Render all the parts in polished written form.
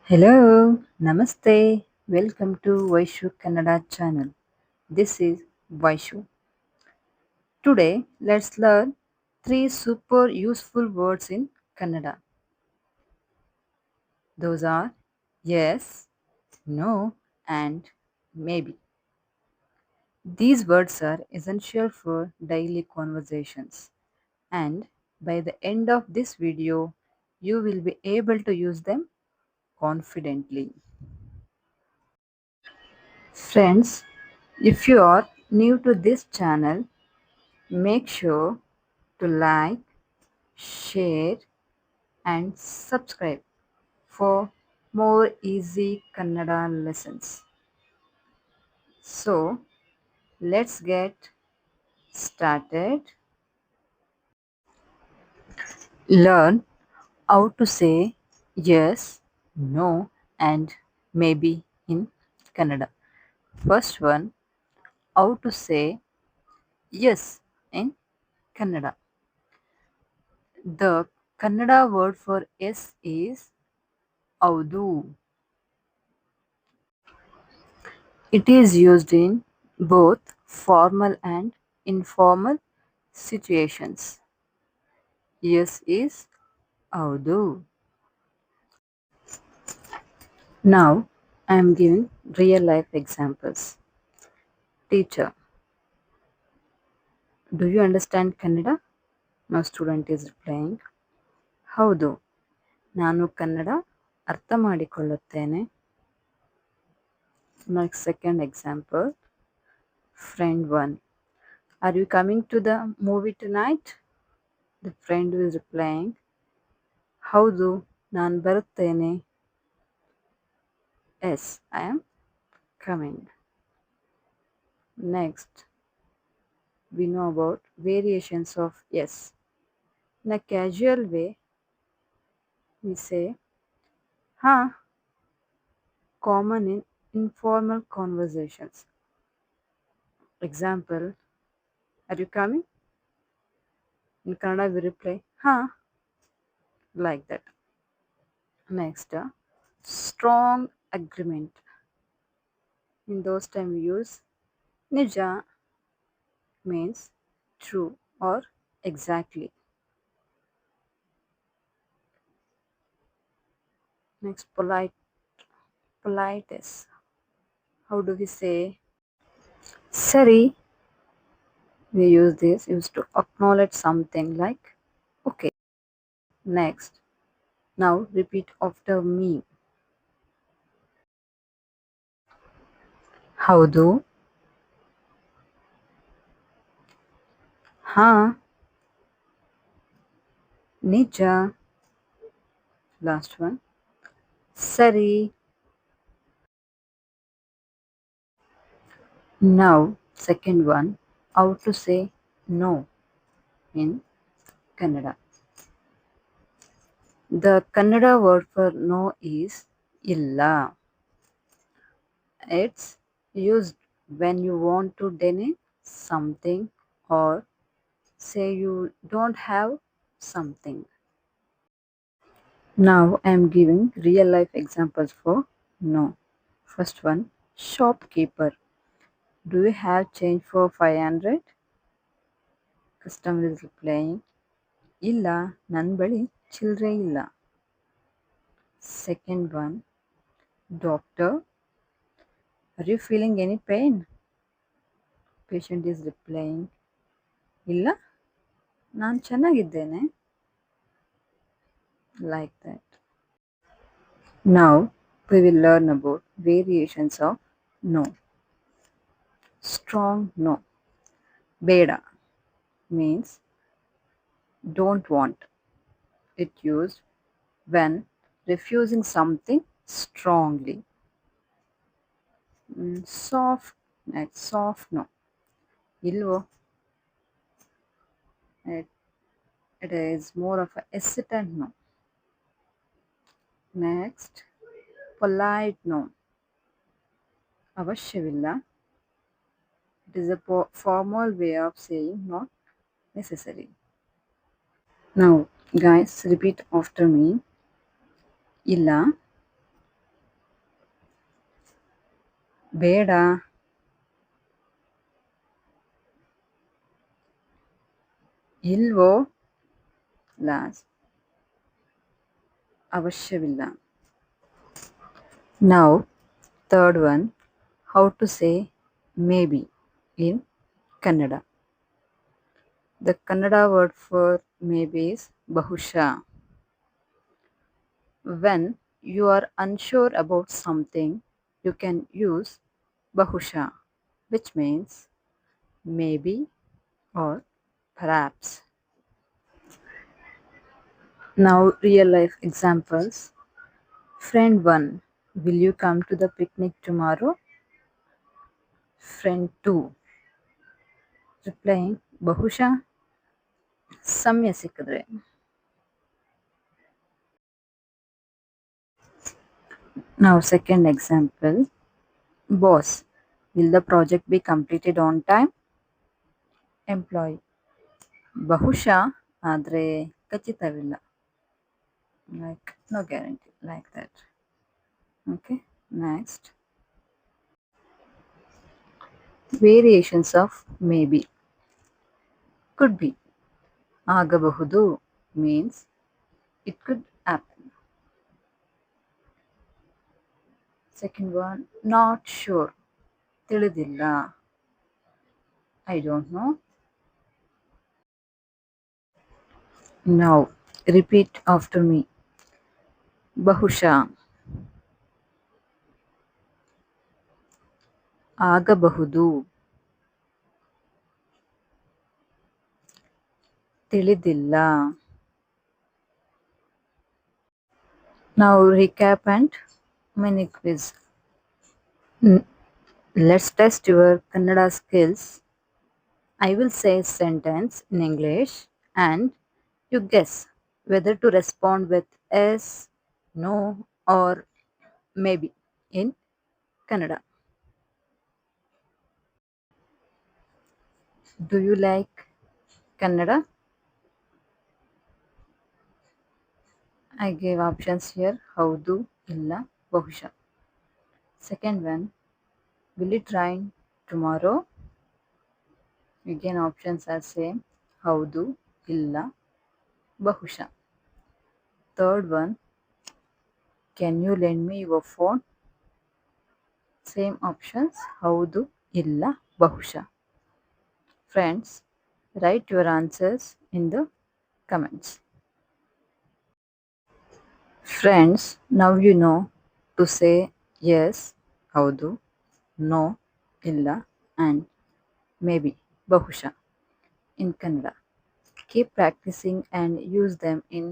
Hello, Namaste. Welcome to Vaishu Kannada channel. This is Vaishu. Today, let's learn three super useful words in Kannada. Those are yes, no, and maybe. These words are essential for daily conversations, and by the end of this video, you will be able to use them confidently. Friends, if you are new to this channel, make sure to like, share, and subscribe for more easy Kannada lessons. So, let's get started. Learn how to say yes, no, and maybe in Kannada. First one, how to say yes in Kannada. The Kannada word for yes is Audu. It is used in both formal and informal situations. Yes is Audu. Now I am giving real life examples. Teacher, do you understand Kannada? My student is replying, ಹೌದು ನಾನು ಕನ್ನಡ ಅರ್ಥ ಮಾಡಿಕೊಳ್ಳುತ್ತೇನೆ. Next second example. Friend 1. Are you coming to the movie tonight? The friend is replying, ಹೌದು ನಾನು ಬರುತ್ತೇನೆ. Yes, I am coming. Next, we know about variations of yes. In a casual way, we say, huh, common in informal conversations. Example, are you coming? In Kannada, we reply, huh, like that. Next, strong agreement. In those times, we use Nija means true or exactly. Next, politesse. How do we say? Sari, we use this used to acknowledge something like okay. Next, now repeat after me. ಹೌದು, ಹಾ, ನಿಜ. Last one, ಸರಿ. Now, second one, how to say no in Kannada. The Kannada word for no is illa. It's used when you want to deny something or say you don't have something. Now I am giving real life examples for no. First one, shopkeeper. Do you have change for 500? Customer is replying, ಇಲ್ಲ ನನ್ನ ಬಳಿ ಚಿಲ್ಲರೆ ಇಲ್ಲ. Second one, doctor. Are you feeling any pain? Patient is replying, ಇಲ್ಲ ನಾನು ಚೆನ್ನಾಗಿದ್ದೇನೆ. Like that. Now we will learn about variations of no. Strong no. Beda means don't want. It used when refusing something strongly. Soft, next soft no. ಇಲ್ವೋ, it is more of a hesitant no. Next, polite no. ಅವಶ್ಯವಿಲ್ಲ. It is a formal way of saying not necessary. Now, guys, repeat after me. ಇಲ್ಲ ಬೇಡ. ಇಲ್ವೋ. Last. ಅವಶ್ಯವಿಲ್ಲ. Now, third one, how to say maybe in Kannada. The Kannada word for maybe is bahusha. When you are unsure about something, you can use bahusha, which means maybe or perhaps. Now, real life examples. Friend 1, will you come to the picnic tomorrow? Friend 2, replying ಬಹುಶಃ ಸಮಯ ಸಿಕ್ಕಿದ್ರೆ. Now, second example. Boss, will the project be completed on time? Employee, ಬಹುಶಃ ಆದರೆ ಖಚಿತವಿಲ್ಲ. Like, no guarantee, like that. Okay, next. Variations of maybe. Could be. ಆಗಬಹುದು means it could happen. Second one, not sure. ತಿಳಿದಿಲ್ಲ. I don't know. Now, repeat after me. ಬಹುಶಃ, ಆಗಬಹುದು, ತಿಳಿದಿಲ್ಲ. Now recap and mini quiz. N- Let's test your Kannada skills. I will say a sentence in English and you guess whether to respond with yes, no, or maybe in Kannada. Do you like Kannada? I gave options here. Haudu, illa, ಬಹುಶಃ. Second one, will it rain tomorrow? Again, options are same. Haudu, illa, ಬಹುಶಃ. Third one, can you lend me your phone? Same options. ಹೌದು, ಇಲ್ಲ, ಬಹುಶಃ. Friends, write your answers in the comments. Friends, now you know to say yes, ಹೌದು, no, ಇಲ್ಲ, and maybe, ಬಹುಶಃ in Kannada. Keep practicing and use them in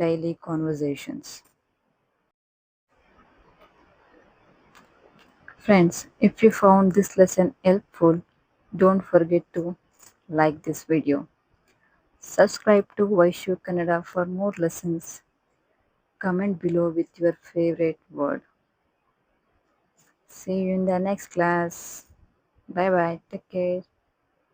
daily conversations. Friends, if you found this lesson helpful, don't forget to like this video. Subscribe to Vaishu Kannada for more lessons. Comment below with your favorite word. See you in the next class. Bye bye. Take care.